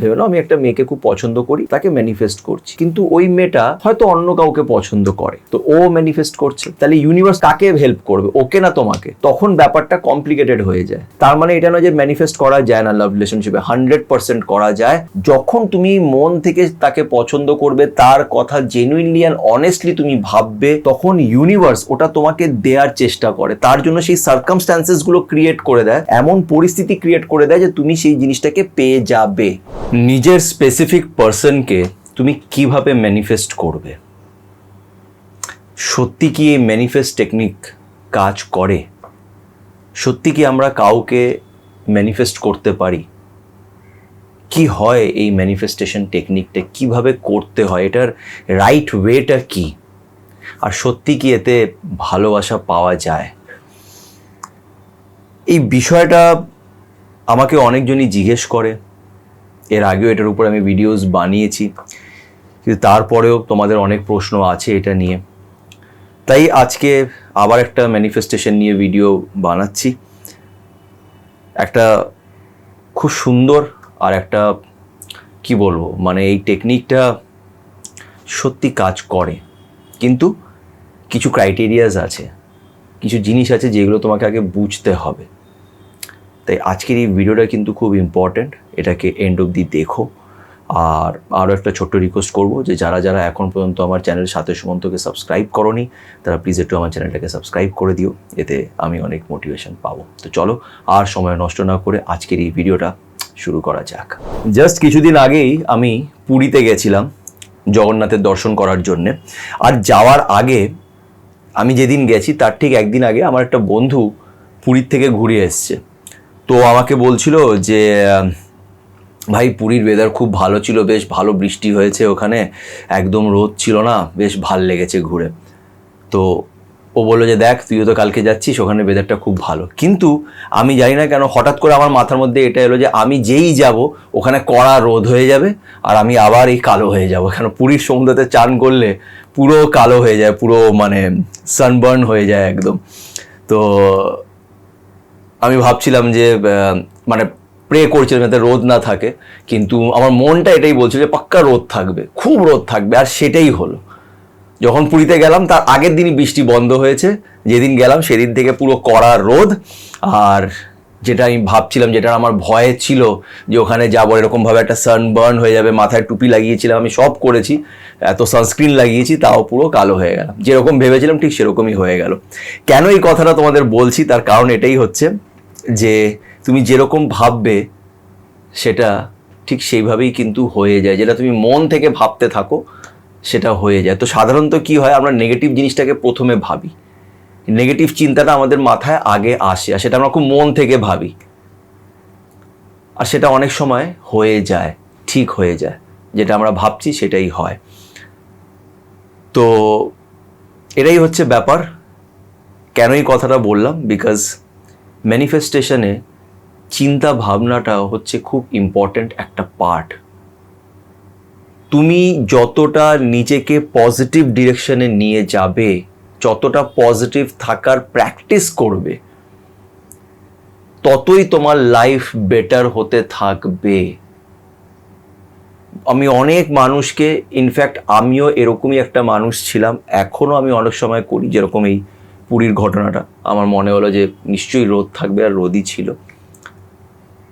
ভেবে নাও আমি একটা মেয়েকে খুব পছন্দ করি, তাকে ম্যানিফেস্ট করছি, কিন্তু ওই মেয়েটা হয়তো অন্য কাউকে পছন্দ করে, তো ও ম্যানিফেস্ট করছে, তাহলে ইউনিভার্স কাকে হেল্প করবে, ওকে না তোমাকে? তখন ব্যাপারটা কমপ্লিকেটেড হয়ে যায়। তার মানে এটা নয় যে ম্যানিফেস্ট করা যায় না লাভ রিলেশনশিপে, 100% করা যায়। যখন তুমি মন থেকে তাকে পছন্দ করবে, তার কথা জেনুইনলি অ্যান্ড অনেস্টলি তুমি ভাববে, তখন ইউনিভার্স ওটা তোমাকে দেওয়ার চেষ্টা করে। তার জন্য সেই সার্কামস্ট্যান্সেস গুলো ক্রিয়েট করে দেয়, এমন পরিস্থিতি ক্রিয়েট করে দেয় যে তুমি সেই জিনিসটাকে পেয়ে যাবে। নিজের স্পেসিফিক পার্সনকে তুমি কিভাবে ম্যানিফেস্ট করবে? সত্যি কি এই ম্যানিফেস্ট টেকনিক কাজ করে? সত্যি কি আমরা কাউকে ম্যানিফেস্ট করতে পারি? কি হয় এই ম্যানিফেস্টেশন টেকনিকটা, কিভাবে করতে হয়, এটার রাইট ওয়েটা কি, আর সত্যি কি এতে ভালোবাসা পাওয়া যায়? এই বিষয়টা আমাকে অনেকজনই জিজ্ঞেস করে। এর আগেও এটার উপর আমি ভিডিওস বানিয়েছি, কিন্তু তারপরেও তোমাদের অনেক প্রশ্ন আছে এটা নিয়ে। তাই আজকে আবার একটা ম্যানিফেস্টেশন নিয়ে ভিডিও বানাচ্ছি। একটা খুব সুন্দর আর একটা কি বলবো, মানে এই টেকনিকটা সত্যি কাজ করে, কিন্তু কিছু ক্রাইটেরিয়াস আছে, কিছু জিনিস আছে যেগুলো তোমাকে আগে বুঝতে হবে। তাই আজকের এই ভিডিওটা কিন্তু খুব ইম্পর্ট্যান্ট, এটাকে এন্ড অবধি দেখো। আর আরও একটা ছোট্ট রিকোয়েস্ট করবো যে যারা যারা এখন পর্যন্ত আমার চ্যানেল সাথে সুমন্তকে সাবস্ক্রাইব করোনি, তারা প্লিজ একটু আমার চ্যানেলটাকে সাবস্ক্রাইব করে দিও, এতে আমি অনেক মোটিভেশন পাবো। তো চলো আর সময় নষ্ট না করে আজকের এই ভিডিওটা শুরু করা যাক। জাস্ট কিছুদিন আগেই আমি পুরীতে গেছিলাম জগন্নাথের দর্শন করার জন্যে। আর যাওয়ার আগে, আমি যেদিন গেছি তার ঠিক একদিন আগে আমার একটা বন্ধু পুরীর থেকে ঘুরে এসছে। তো আমাকে বলছিল যে ভাই পুরীর ওয়েদার খুব ভালো ছিল, বেশ ভালো বৃষ্টি হয়েছে ওখানে, একদম রোদ ছিল না, বেশ ভাল লেগেছে ঘুরে। তো ও বললো যে দেখ তুইও তো কালকে যাচ্ছিস, ওখানে ওয়েদারটা খুব ভালো। কিন্তু আমি জানি না কেন হঠাৎ করে আমার মাথার মধ্যে এটা এলো যে আমি যেই যাব ওখানে কড়া রোদ হয়ে যাবে আর আমি আবার এই কালো হয়ে যাব। কেন পুরীর সমুদ্রতে চান করলে পুরো কালো হয়ে যায়, পুরো মানে সানবার্ন হয়ে যায় একদম। তো আমি ভাবছিলাম যে মানে প্রে করছিলাম যাতে রোদ না থাকে, কিন্তু আমার মনটা এটাই বলছিল যে পাক্কা রোদ থাকবে, খুব রোদ থাকবে। আর সেটাই হলো। যখন পুরীতে গেলাম তার আগের দিনই বৃষ্টি বন্ধ হয়েছে, যেদিন গেলাম সেদিন থেকে পুরো কড়া রোদ। আর যেটা আমি ভাবছিলাম, যেটা আমার ভয়ে ছিল যে ওখানে যাবো এরকমভাবে একটা সানবার্ন হয়ে যাবে, মাথায় টুপি লাগিয়েছিলাম, আমি সব করেছি, এত সানস্ক্রিন লাগিয়েছি, তাও পুরো কালো হয়ে গেলাম। যেরকম ভেবেছিলাম ঠিক সেরকমই হয়ে গেল। কেন এই কথাটা তোমাদের বলছি, তার কারণ এটাই হচ্ছে যে তুমি যেরকম ভাববে সেটা ঠিক সেইভাবেই কিন্তু হয়ে যায়। যেটা তুমি মন থেকে ভাবতে থাকো সেটা হয়ে যায়। তো সাধারণত কি হয়, আমরা নেগেটিভ জিনিসটাকে প্রথমে ভাবি, নেগেটিভ চিন্তাটা আমাদের মাথায় আগে আসে, আর সেটা আমরা খুব মন থেকে ভাবি, আর সেটা অনেক সময় হয়ে যায়, ঠিক হয়ে যায়, যেটা আমরা ভাবছি সেটাই হয়। তো এটাই হচ্ছে ব্যাপার। কেন এই কথাটা বললাম, বিকজ ম্যানিফেস্টেশনে চিন্তা ভাবনাটা হচ্ছে খুব ইম্পর্ট্যান্ট একটা পার্ট। তুমি যতটা নিজেকে পজিটিভ ডিরেকশনে নিয়ে যাবে, যতটা পজিটিভ থাকার প্র্যাকটিস করবে, ততই তোমার লাইফ বেটার হতে থাকবে। আমি অনেক মানুষকে, ইনফ্যাক্ট আমিও এরকমই একটা মানুষ ছিলাম, এখনও আমি অনেক সময় করি, যেরকম এই পুরীর ঘটনাটা আমার মনে হলো যে নিশ্চয়ই রোদ থাকবে, আর রোদই ছিল।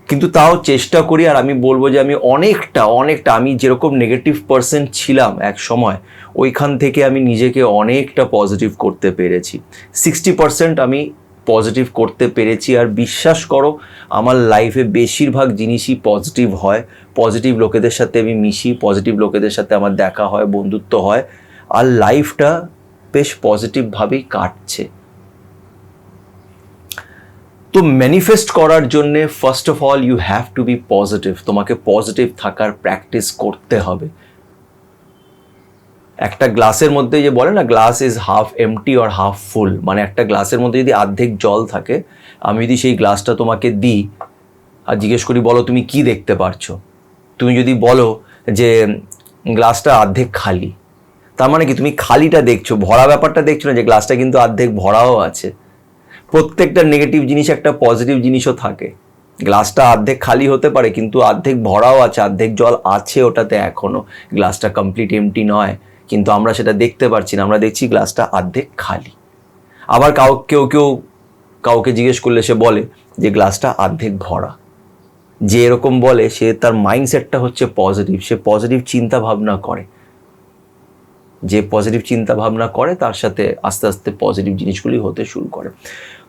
কিন্তু তাও চেষ্টা করি। আর আমি বলবো যে আমি অনেকটা আমি যেরকম নেগেটিভ পার্সন ছিলাম এক সময়, ওইখান থেকে আমি নিজেকে অনেকটা পজিটিভ করতে পেরেছি। 60% আমি পজিটিভ করতে পেরেছি। আর বিশ্বাস করো, আমার লাইফে বেশিরভাগ জিনিসই পজিটিভ হয়। পজিটিভ লোকেদের সাথে আমি মিশি, পজিটিভ লোকেদের সাথে আমার দেখা হয়, বন্ধুত্ব হয়, আর লাইফটা বেশ পজিটিভভাবেই কাটছে। তো ম্যানিফেস্ট করার জন্যে first of all you have to be positive. তোমাকে পজিটিভ থাকার প্র্যাকটিস করতে হবে। একটা গ্লাসের মধ্যে যে বলে না, glass is half empty or half full, মানে একটা গ্লাসের মধ্যে যদি অর্ধেক জল থাকে, আমি যদি সেই গ্লাসটা তোমাকে দিই আর জিজ্ঞেস করি বলো তুমি কি দেখতে পারছো, তুমি যদি বলো যে গ্লাসটা অর্ধেক খালি, তার মানে কি তুমি খালিটা দেখছো, ভরা ব্যাপারটা দেখছো না, যে গ্লাসটা কিন্তু অর্ধেক ভরাও আছে। প্রত্যেকটা নেগেটিভ জিনিস একটা পজিটিভ জিনিসও থাকে। গ্লাসটা অর্ধেক খালি হতে পারে, কিন্তু অর্ধেক ভরাও আছে, অর্ধেক জল আছে ওটাতে এখনো, গ্লাসটা কমপ্লিট এমটি নয়, কিন্তু আমরা সেটা দেখতে পারছি না, আমরা দেখছি গ্লাসটা অর্ধেক খালি। আবার কেউ কাউকে জিজ্ঞেস করলে সে বলে যে গ্লাসটা অর্ধেক ভরা। যে এরকম বলে সে তার মাইন্ডসেটটা হচ্ছে পজিটিভ, সে পজিটিভ চিন্তা ভাবনা করে, যে পজিটিভ চিন্তা ভাবনা করে তার সাথে আস্তে আস্তে পজিটিভ জিনিসগুলি হতে শুরু করে।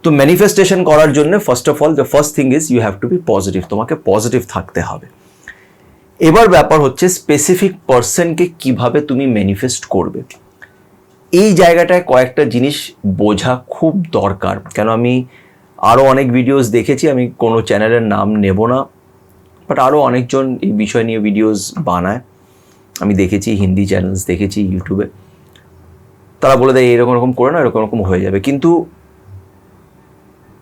তো ম্যানিফেস্টেশন করার জন্য first of all the first thing is you have to be positive, তোমাকে পজিটিভ থাকতে হবে। এবার ব্যাপার হচ্ছে স্পেসিফিক পার্সনকে কিভাবে তুমি ম্যানিফেস্ট করবে, এই জায়গাটায় কয়েকটা জিনিস বোঝা খুব দরকার। কেন আমি আরও অনেক ভিডিওস দেখেছি, আমি কোনো চ্যানেলের নাম নেব না, বাট আরও অনেকজন এই বিষয় নিয়ে ভিডিওস বানায়, আমি দেখেছি, হিন্দি চ্যানেলস দেখেছি ইউটিউবে, তারা বলে দেয় এরকম এরকম করে না, এরকম এরকম হয়ে যাবে। কিন্তু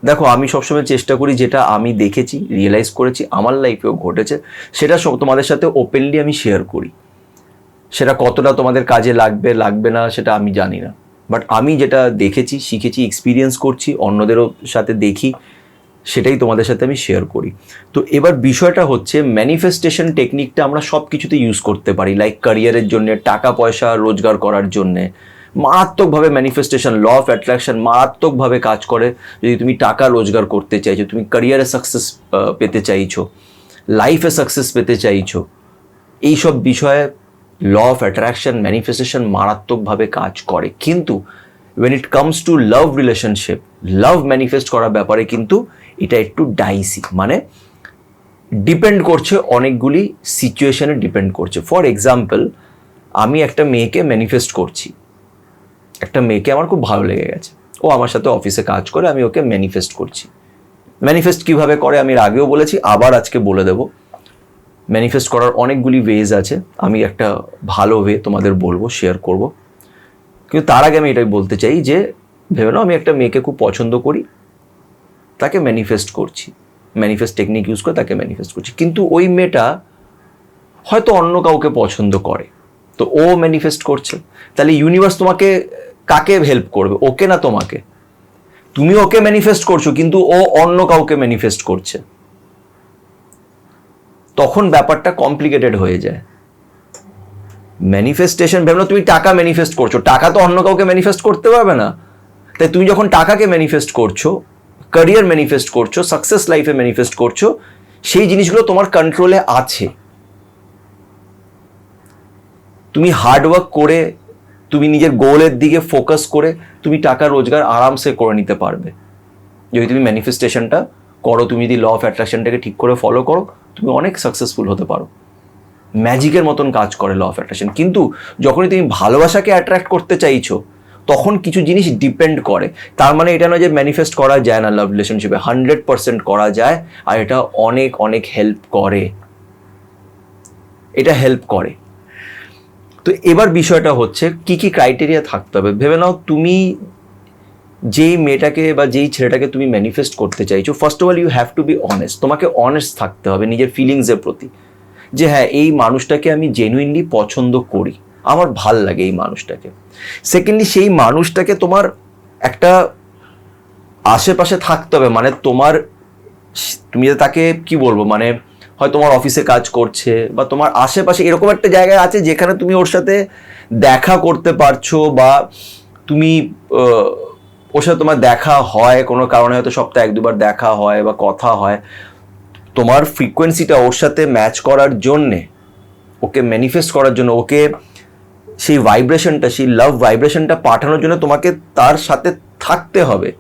দেখো, আমি সবসময় চেষ্টা করি যেটা আমি দেখেছি, রিয়েলাইজ করেছি, আমার লাইফেও ঘটেছে, সেটা সব তোমাদের সাথে ওপেনলি আমি শেয়ার করি। সেটা কতটা তোমাদের কাজে লাগবে না সেটা আমি জানি না, বাট আমি যেটা দেখেছি, শিখেছি, এক্সপিরিয়েন্স করছি, অন্যদেরও সাথে দেখি, সেটাই তোমাদের সাথে আমি শেয়ার করি। তো এবার বিষয়টা হচ্ছে ম্যানিফেস্টেশন টেকনিকটা আমরা সব কিছুতে ইউজ করতে পারি, লাইক ক্যারিয়ারের জন্য, টাকা পয়সা রোজগার করার জন্যে মারাত্মকভাবে ম্যানিফেস্টেশন, ল অফ অ্যাট্রাকশন মারাত্মকভাবে কাজ করে। যদি তুমি টাকা রোজগার করতে চাইছো, তুমি ক্যারিয়ারে সাকসেস পেতে চাইছো, লাইফে সাকসেস পেতে চাইছো, এইসব বিষয়ে ল অফ অ্যাট্রাকশন, ম্যানিফেস্টেশন মারাত্মকভাবে কাজ করে। কিন্তু when it comes to love relationship, love manifest করার ব্যাপারে কিন্তু এটা একটু ডাইসি, মানে ডিপেন্ড করছে, অনেকগুলি সিচুয়েশনে ডিপেন্ড করছে। ফর এক্সাম্পল, আমি একটা মেয়েকে ম্যানিফেস্ট করছি, একটা মেয়েকে আমার খুব ভালো লেগে গেছে, ও আমার সাথে অফিসে কাজ করে, আমি ওকে ম্যানিফেস্ট করছি। ম্যানিফেস্ট কিভাবে করে আমি এর আগেও বলেছি, আবার আজকে বলে দেবো। ম্যানিফেস্ট করার অনেকগুলি ওয়েজ আছে, আমি একটা ভালো ওয়ে তোমাদের বলবো, শেয়ার করব। কিন্তু তার আগে আমি এটাই বলতে চাই যে ভেবে নাও আমি একটা মেয়েকে খুব পছন্দ করি, তাকে ম্যানিফেস্ট করছি, ম্যানিফেস্ট টেকনিক ইউজ করে তাকে ম্যানিফেস্ট করছি, কিন্তু ওই মেয়েটা হয়তো অন্য কাউকে পছন্দ করে, তো ও ম্যানিফেস্ট করছে। তাহলে ইউনিভার্স তোমাকে কাকে হেল্প করবে, ওকে না তোমাকে? তুমি ওকে ম্যানিফেস্ট করছো, কিন্তু ও অন্য কাউকে ম্যানিফেস্ট করছে, তখন ব্যাপারটা কমপ্লিকেটেড হয়ে যায়। ম্যানিফেস্টেশন ভেবে না তুমি টাকা ম্যানিফেস্ট করছো, টাকা তো অন্য কাউকে ম্যানিফেস্ট করতে পারবে না। তাই তুমি যখন টাকাকে ম্যানিফেস্ট করছো, ক্যারিয়ার ম্যানিফেস্ট করছো, সাকসেস লাইফে ম্যানিফেস্ট করছো, সেই জিনিসগুলো তোমার কন্ট্রোলে আছে। তুমি হার্ডওয়ার্ক করে, তুমি নিজের গোলের দিকে ফোকাস করে তুমি টাকা রোজগার আরামসে করে নিতে পারবে, যদি তুমি ম্যানিফেস্টেশনটা করো। তুমি যদি ল অফ অ্যাট্রাকশনটাকে ঠিক করে ফলো করো, তুমি অনেক সাকসেসফুল হতে পারো। ম্যাজিকের মতন কাজ করে ল অফ অ্যাট্রাকশন। কিন্তু যখনই তুমি ভালোবাসাকে অ্যাট্রাক্ট করতে চাইছো, তখন কিছু জিনিস ডিপেন্ড করে। তার মানে এটা নয় যে ম্যানিফেস্ট করা যায় না, লাভ রিলেশনশিপে 100% করা যায়, আর এটা অনেক অনেক হেল্প করে, এটা হেল্প করে। তো এবার বিষয়টা হচ্ছে কি কি ক্রাইটেরিয়া থাকতে হবে। ভেবে নাও তুমি যেই মেয়েটাকে বা যেই ছেলেটাকে তুমি ম্যানিফেস্ট করতে চাইছো, first of all you have to be honest. তোমাকে অনেস্ট থাকতে হবে নিজের ফিলিংসের প্রতি, যে হ্যাঁ এই মানুষটাকে আমি জেনুইনলি পছন্দ করি, আমার ভাল লাগে এই মানুষটাকে। সেকেন্ডলি, সেই মানুষটাকে তোমার একটা আশেপাশে থাকতে হবে, মানে তুমি যে তাকে কি বলবো, মানে হয় তোমার অফিসে কাজ করছে বা তোমার আশেপাশে এরকম একটা জায়গায় আছে যেখানে তুমি ওর সাথে দেখা করতে পারছো, বা তুমি ওর সাথে তোমার দেখা হয় কোনো কারণে, হয়তো সপ্তাহে 1-2 বার দেখা হয় বা কথা হয়। তোমার ফ্রিকোয়েন্সিটা ওর সাথে ম্যাচ করার জন্যে, ওকে ম্যানিফেস্ট করার জন্য, ওকে সেই ভাইব্রেশনটা, সেই লাভ ভাইব্রেশনটা পাঠানোর জন্য তোমাকে তার সাথে থাকতে হবে।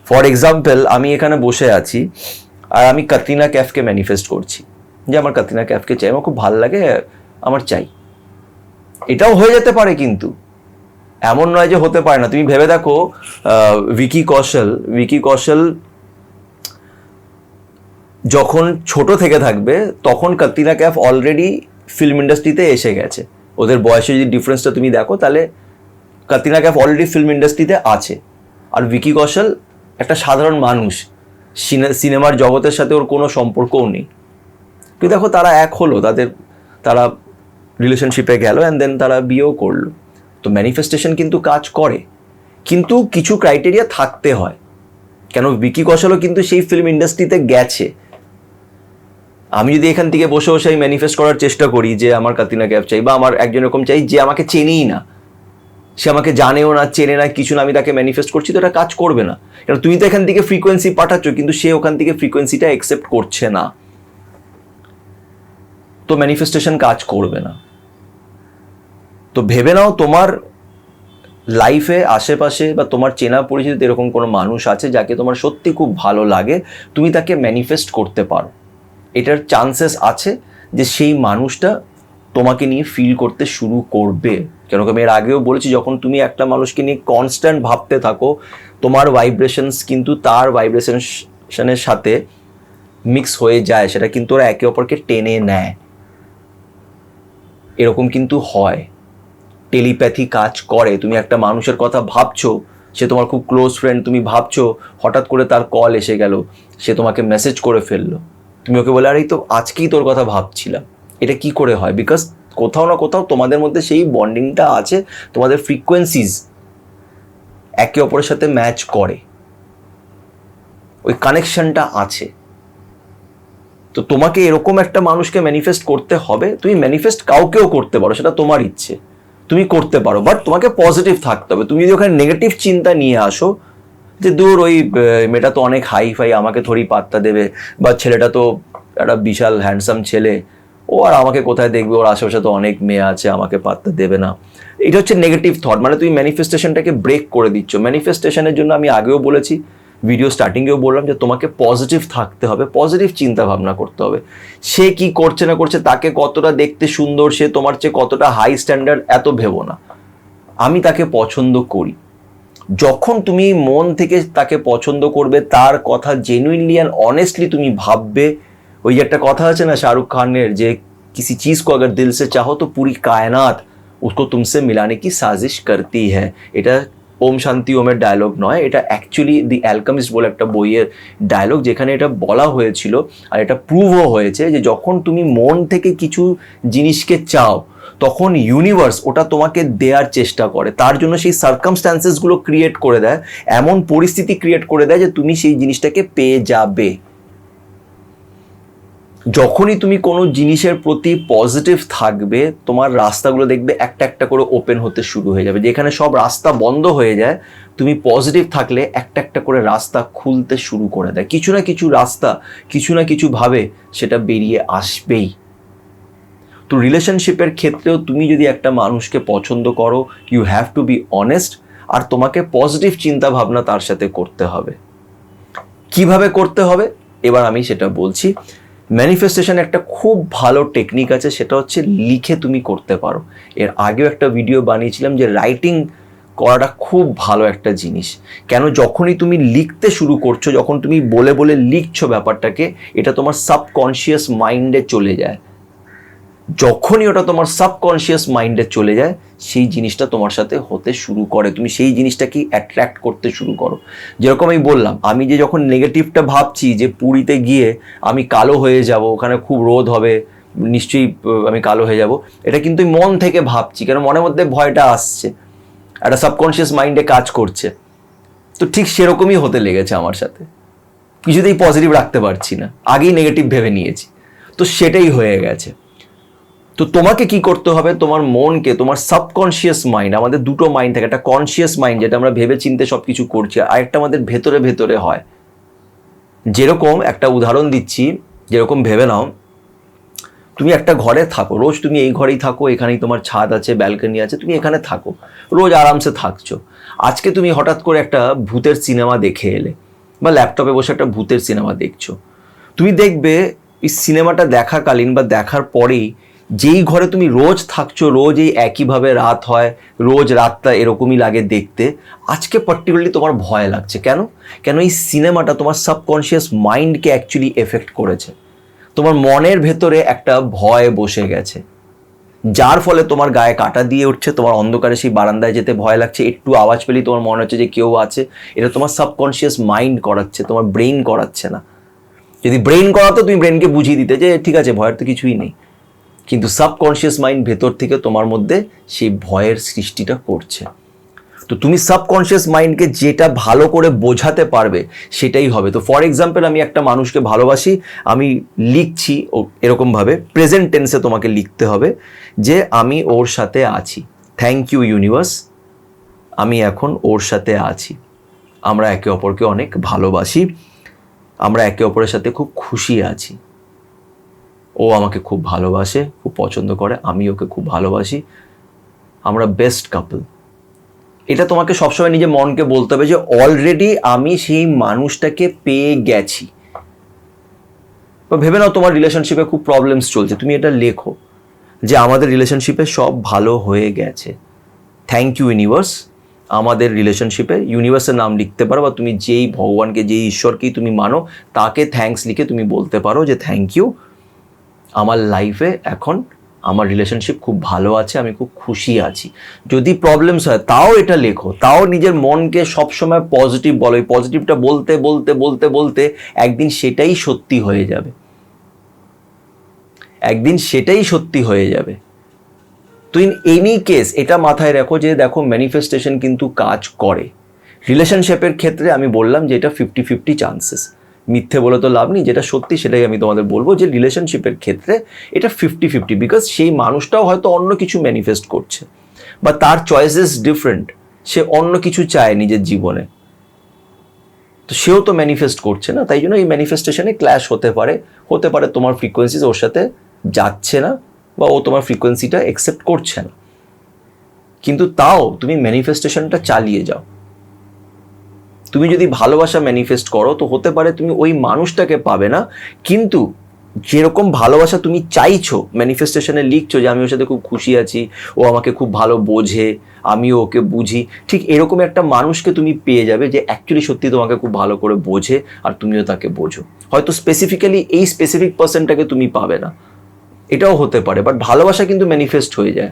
ফর এক্সাম্পল, আমি এখানে বসে আছি আর আমি ক্যাটরিনা ক্যাফকে ম্যানিফেস্ট করছি যে আমার ক্যাটরিনা ক্যাফকে চাই, আমার খুব ভালো লাগে, আমার চাই। এটাও হয়ে যেতে পারে, কিন্তু এমন নয় যে হতে পারে না। তুমি ভেবে দেখো, ভিকি কৌশল যখন ছোট থেকে থাকবে, তখন ক্যাটরিনা ক্যাফ অলরেডি ফিল্ম ইন্ডাস্ট্রিতে এসে গেছে। ওদের বয়সে যদি ডিফারেন্সটা তুমি দেখো, তাহলে ক্যাটরিনা ক্যাফ অলরেডি ফিল্ম ইন্ডাস্ট্রিতে আছে, আর ভিকি কৌশল একটা সাধারণ মানুষ, সিনেমার জগতের সাথে ওর কোনো সম্পর্কও নেই। কিন্তু দেখো তারা এক হলো, তারা রিলেশনশিপে গেল, অ্যান্ড দেন তারা বিয়েও করলো। তো ম্যানিফেস্টেশন কিন্তু কাজ করে, কিন্তু কিছু ক্রাইটেরিয়া থাকতে হয়। কেন, ভিকি কৌশলও কিন্তু সেই ফিল্ম ইন্ডাস্ট্রিতে গেছে, আমি যদি এখান থেকে বসে বসে আমি ম্যানিফেস্ট করার চেষ্টা করি যে আমার কাতিনা ক্যাফ চাই বা আমার একজন এরকম চাই যে আমাকে চেনেই না, সে আমাকে জানেও না, চেনে না, কিছু না, আমি তাকে ম্যানিফেস্ট করছি, তো এটা কাজ করবে না। কারণ তুমি তো এখান থেকে ফ্রিকোয়েন্সি পাঠাচ্ছ, কিন্তু সে ওখান থেকে ফ্রিকোয়েন্সিটা অ্যাকসেপ্ট করছে না, তো ম্যানিফেস্টেশন কাজ করবে না। তো ভেবে নাও তোমার লাইফে আশেপাশে বা তোমার চেনা পরিচিত এরকম কোনো মানুষ আছে যাকে তোমার সত্যি খুব ভালো লাগে, তুমি তাকে ম্যানিফেস্ট করতে পারো। এটার চান্সেস আছে যে সেই মানুষটা তোমাকে নিয়ে ফিল করতে শুরু করবে। কেন কি আমি এর আগেও বলেছি, যখন তুমি একটা মানুষকে নিয়ে কনস্ট্যান্ট ভাবতে থাকো, তোমার ভাইব্রেশনস কিন্তু তার ভাইব্রেশনের সাথে মিক্স হয়ে যায়, সেটা কিন্তু ওরা একে অপরকে টেনে নেয়। এরকম কিন্তু হয়, টেলিপ্যাথি কাজ করে। তুমি একটা মানুষের কথা ভাবছো, সে তোমার খুব ক্লোজ ফ্রেন্ড, তুমি ভাবছো, হঠাৎ করে তার কল এসে গেল, সে তোমাকে মেসেজ করে ফেললো, তুমি ওকে বলে, আরে তো আজকেই তোর কথা ভাবছিলাম। এটা কি করে হয়? বিকজ কোথাও না কোথাও তোমাদের মধ্যে সেই বন্ডিংটা আছে, তোমাদের ফ্রিকোয়েন্সিজ একে অপরের সাথে ম্যাচ করে, ওই কানেকশনটা আছে। তো তোমাকে এরকম একটা মানুষকে ম্যানিফেস্ট করতে হবে। তুমি ম্যানিফেস্ট কাউকেও করতে পারো, সেটা তোমার ইচ্ছে, তুমি করতে পারো, বাট তোমাকে পজিটিভ থাকতে হবে। তুমি যদি ওখানে নেগেটিভ চিন্তা নিয়ে আসো যে দূর ওই মেয়েটা তো অনেক হাই ফাই, আমাকে থোড়ি পাত্তা দেবে, বা ছেলেটা তো একটা বিশাল হ্যান্ডসাম ছেলে, ও আর আমাকে কোথায় দেখবে, ওর আশেপাশে তো অনেক মেয়ে আছে, আমাকে পাত্তা দেবে না, এটা হচ্ছে নেগেটিভ থট। মানে তুমি ম্যানিফেস্টেশনটাকে ব্রেক করে দিচ্ছ। ম্যানিফেস্টেশনের জন্য আমি আগেও বলেছি, ভিডিও স্টার্টিংয়েও বললাম যে তোমাকে পজিটিভ থাকতে হবে, পজিটিভ চিন্তা ভাবনা করতে হবে। সে কি করছে না করছে, তাকে কতটা দেখতে সুন্দর, সে তোমার চেয়ে কতটা হাই স্ট্যান্ডার্ড, এত ভেবো না। আমি তাকে পছন্দ করি। যখন তুমি মন থেকে তাকে পছন্দ করবে, তার কথা জেনুইনলি অ্যান্ড অনেস্টলি তুমি ভাববে, ওই যে একটা কথা আছে না শাহরুখ খানের, যে किसी चीज को अगर दिल से चाहो तो पूरी कायनात उसको तुमसे मिलाने की साजिश करती है। এটা ওম শান্তি ওমের ডায়লগ নয়, এটা অ্যাকচুয়ালি দি অ্যালকেমিস্ট বলে একটা বইয়ের ডায়লগ, যেখানে এটা বলা হয়েছিল আর এটা প্রুভও হয়েছে যে যখন তুমি মন থেকে কিছু জিনিসকে চাও, তখন ইউনিভার্স ওটা তোমাকে দেওয়ার চেষ্টা করে। তার জন্য সেই সার্কামস্ট্যান্সেসগুলো ক্রিয়েট করে দেয়, এমন পরিস্থিতি ক্রিয়েট করে দেয় যে তুমি সেই জিনিসটাকে পেয়ে যাবে। যখনই তুমি কোনো জিনিসের প্রতি পজিটিভ থাকবে, তোমার রাস্তাগুলো দেখবে একটা একটা করে ওপেন হতে শুরু হয়ে যাবে। যেখানে সব রাস্তা বন্ধ হয়ে যায়, তুমি পজিটিভ থাকলে একটা একটা করে রাস্তা খুলতে শুরু করে দেয়। কিছু না কিছু রাস্তা কিছু না কিছু ভাবে সেটা বেরিয়ে আসবেই। তো রিলেশনশিপের ক্ষেত্রেও তুমি যদি একটা মানুষকে পছন্দ করো, you have to be honest, আর তোমাকে পজিটিভ চিন্তা ভাবনা তার সাথে করতে হবে। কিভাবে করতে হবে এবার আমি সেটা বলছি। ম্যানিফেস্টেশন একটা খুব ভালো টেকনিক আছে, সেটা হচ্ছে লিখে তুমি করতে পারো। এর আগেও একটা ভিডিও বানিয়েছিলাম যে রাইটিং করাটা খুব ভালো একটা জিনিস। কেন? যখনই তুমি লিখতে শুরু করছো, যখন তুমি বলে বলে লিখছো ব্যাপারটাকে, এটা তোমার সাবকনশিয়াস মাইন্ডে চলে যায়। যখনই ওটা তোমার সাবকনশিয়াস মাইন্ডে চলে যায়, সেই জিনিসটা তোমার সাথে হতে শুরু করে, তুমি সেই জিনিসটাকে অ্যাট্রাক্ট করতে শুরু করো। যেরকম আমি বললাম, আমি যে যখন নেগেটিভটা ভাবছি যে পুরীতে গিয়ে আমি কালো হয়ে যাব, ওখানে খুব রোদ হবে, নিশ্চয়ই আমি কালো হয়ে যাব, এটা কিন্তু মন থেকে ভাবছি, কারণ মনের মধ্যে ভয়টা আসছে, একটা সাবকনশিয়াস মাইন্ডে কাজ করছে। তো ঠিক সেরকমই হতে লেগেছে আমার সাথে, কিছুতেই পজিটিভ রাখতে পারছি না, আগেই নেগেটিভ ভেবে নিয়েছি, তো সেটাই হয়ে গেছে। তো তোমাকে কি করতে হবে, তোমার মনকে, তোমার সাবকনশিয়াস মাইন্ড, আমাদের দুটো মাইন্ড থাকে, একটা কনশিয়াস মাইন্ড যেটা আমরা ভেবে চিন্তে সব কিছু করছি, আর একটা আমাদের ভেতরে ভেতরে হয়। যেরকম একটা উদাহরণ দিচ্ছি, যেরকম ভেবে নাও তুমি একটা ঘরে থাকো, রোজ তুমি এই ঘরেই থাকো, এখানেই তোমার ছাদ আছে, ব্যালকনি আছে, তুমি এখানে থাকো, রোজ আরামসে থাকছো। আজকে তুমি হঠাৎ করে একটা ভূতের সিনেমা দেখে এলে, বা ল্যাপটপে বসে একটা ভূতের সিনেমা দেখছো। তুমি দেখবে এই সিনেমাটা দেখাকালীন বা দেখার পরেই, যেই ঘরে তুমি রোজ থাকছো, রোজ এই একইভাবে রাত হয়, রোজ রাতটা এরকমই লাগে দেখতে, আজকে পার্টিকুলারলি তোমার ভয় লাগছে। কেন? কেন এই সিনেমাটা তোমার সাবকনশিয়াস মাইন্ডকে অ্যাকচুয়ালি এফেক্ট করেছে। তোমার মনের ভেতরে একটা ভয় বসে গেছে, যার ফলে তোমার গায়ে কাঁটা দিয়ে উঠছে, তোমার অন্ধকারে সেই বারান্দায় যেতে ভয় লাগছে, একটু আওয়াজ পেলেই তোমার মনে হচ্ছে যে কেউ আছে। এটা তোমার সাবকনশিয়াস মাইন্ড করাচ্ছে, তোমার ব্রেইন করাচ্ছে না। যদি ব্রেইন করাতো, তুমি ব্রেইনকে বুঝিয়ে দিতে যে ঠিক আছে, ভয়ের তো কিছুই নেই। কিন্তু সাবকনশিয়াস মাইন্ড ভেতর থেকে তোমার মধ্যে সেই ভয়ের সৃষ্টিটা করছে। তো তুমি সাবকনশিয়াস মাইন্ডকে যেটা ভালো করে বোঝাতে পারবে সেটাই হবে। তো ফর এক্সাম্পল, আমি একটা মানুষকে ভালোবাসি, আমি লিখছি এরকমভাবে, প্রেজেন্ট টেন্সে তোমাকে লিখতে হবে যে আমি ওর সাথে আছি, থ্যাংক ইউ ইউনিভার্স, আমি এখন ওর সাথে আছি, আমরা একে অপরকে অনেক ভালোবাসি, আমরা একে অপরের সাথে খুব খুশি আছি, ও আমাকে খুব ভালোবাসে, খুব পছন্দ করে, আমি ওকে খুব ভালোবাসি, আমরা বেস্ট কাপল। এটা তোমাকে সবসময় নিজে মনকে বলতে হবে যে অলরেডি আমি সেই মানুষটাকে পেয়ে গেছি। বা ভেবে নাও তোমার রিলেশনশিপে খুব প্রবলেমস চলছে, তুমি এটা লেখো যে আমাদের রিলেশনশিপে সব ভালো হয়ে গেছে, থ্যাংক ইউ ইউনিভার্স, আমাদের রিলেশনশিপে ইউনিভার্সের নাম লিখতে পারো, বা তুমি যেই ভগবানকে, যেই ঈশ্বরকেই তুমি মানো তাকে থ্যাঙ্কস লিখে তুমি বলতে পারো যে থ্যাংক ইউ, আমার লাইফে এখন আমার রিলেশনশিপ খুব ভালো আছে, আমি খুব খুশি আছি। যদি প্রবলেমস হয় তাও এটা লেখো, তাও নিজের মনকে সবসময় পজিটিভ বলো। এই পজিটিভটা বলতে বলতে বলতে বলতে একদিন সেটাই সত্যি হয়ে যাবে, একদিন সেটাই সত্যি হয়ে যাবে। তো ইন এনি কেস এটা মাথায় রাখো যে দেখো, ম্যানিফেস্টেশন কিন্তু কাজ করে। রিলেশনশিপের ক্ষেত্রে আমি বললাম যে এটা 50-50 চান্সেস, মিথ্যে বলে তো লাভ নেই, যেটা সত্যি সেটাই আমি তোমাদের বলবো যে রিলেশনশিপের ক্ষেত্রে এটা 50-50, বিকজ সেই মানুষটাও হয়তো অন্য কিছু ম্যানিফেস্ট করছে, বা তার চয়েসেস ডিফারেন্ট, সে অন্য কিছু চায় নিজের জীবনে, তো সেও তো ম্যানিফেস্ট করছে না, তাই জন্য এই ম্যানিফেস্টেশনে ক্ল্যাশ হতে পারে, তোমার ফ্রিকোয়েন্সিস ওর সাথে যাচ্ছে না, বা ও তোমার ফ্রিকোয়েন্সিটা অ্যাকসেপ্ট করছে না, কিন্তু তাও তুমি ম্যানিফেস্টেশনটা চালিয়ে যাও। তুমি যদি ভালোবাসা ম্যানিফেস্ট করো তো হতে পারে তুমি ওই মানুষটাকে পাবে না, কিন্তু যেরকম ভালোবাসা তুমি চাইছো, ম্যানিফেস্টেশনে লিখছো যে আমি ওর সাথে খুব খুশি আছি, ও আমাকে খুব ভালো বোঝে, আমিও ওকে বুঝি, ঠিক এরকম একটা মানুষকে তুমি পেয়ে যাবে যে অ্যাকচুয়ালি সত্যি তোমাকে খুব ভালো করে বোঝে আর তুমিও তাকে বোঝো। হয়তো স্পেসিফিক্যালি এই স্পেসিফিক পার্সনটাকে তুমি পাবে না, এটাও হতে পারে, বাট ভালোবাসা কিন্তু ম্যানিফেস্ট হয়ে যায়।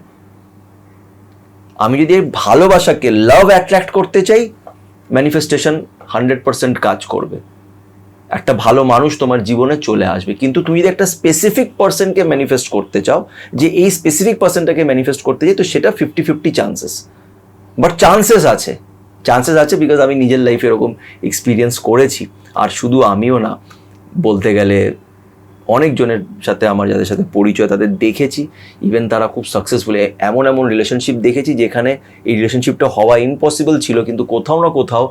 আমি যদি ভালোবাসাকে, লাভ অ্যাট্রাক্ট করতে চাই, ম্যানিফেস্টেশন 100% কাজ করবে, একটা ভালো মানুষ তোমার জীবনে চলে আসবে। কিন্তু তুমি যদি একটা স্পেসিফিক পার্সনকে ম্যানিফেস্ট করতে চাও, যে এই স্পেসিফিক পার্সনটাকে ম্যানিফেস্ট করতে চাই, তো সেটা 50-50 চান্সেস, বাট চান্সেস আছে, বিকজ আমি নিজের লাইফে এরকম এক্সপিরিয়েন্স করেছি। আর শুধু আমিও না, বলতে গেলে অনেকজনের সাথে আমার যাদের সাথে পরিচয় তাদের দেখেছি, ইভেন তারা খুব সাকসেসফুল, এমন রিলেশনশিপ দেখেছি যেখানে এই রিলেশনশিপটা হওয়া ইম্পসিবল ছিল, কিন্তু কোথাও না কোথাও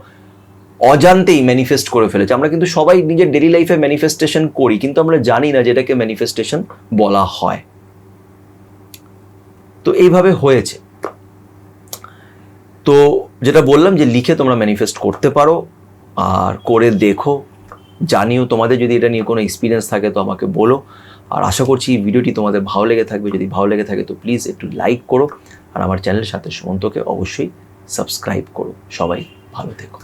অজান্তেই ম্যানিফেস্ট করে ফেলেছে। আমরা কিন্তু সবাই নিজের ডেইলি লাইফে ম্যানিফেস্টেশন করি, কিন্তু আমরা জানি না যেটাকে ম্যানিফেস্টেশন বলা হয়। তো এইভাবে হয়েছে। তো যেটা বললাম যে লিখে তোমরা ম্যানিফেস্ট করতে পারো, আর করে দেখো, জানিও। তোমাদের যদি এটা নিয়ে কোনো এক্সপিরিয়েন্স থাকে তো আমাকে বলো। আর আশা করছি এই ভিডিওটি তোমাদের ভালো লেগে থাকবে। যদি ভালো লেগে থাকে তো প্লিজ একটু লাইক করো, আর আমার চ্যানেলের সাথে সুমন্তকে অবশ্যই সাবস্ক্রাইব করো। সবাই ভালো থেকো।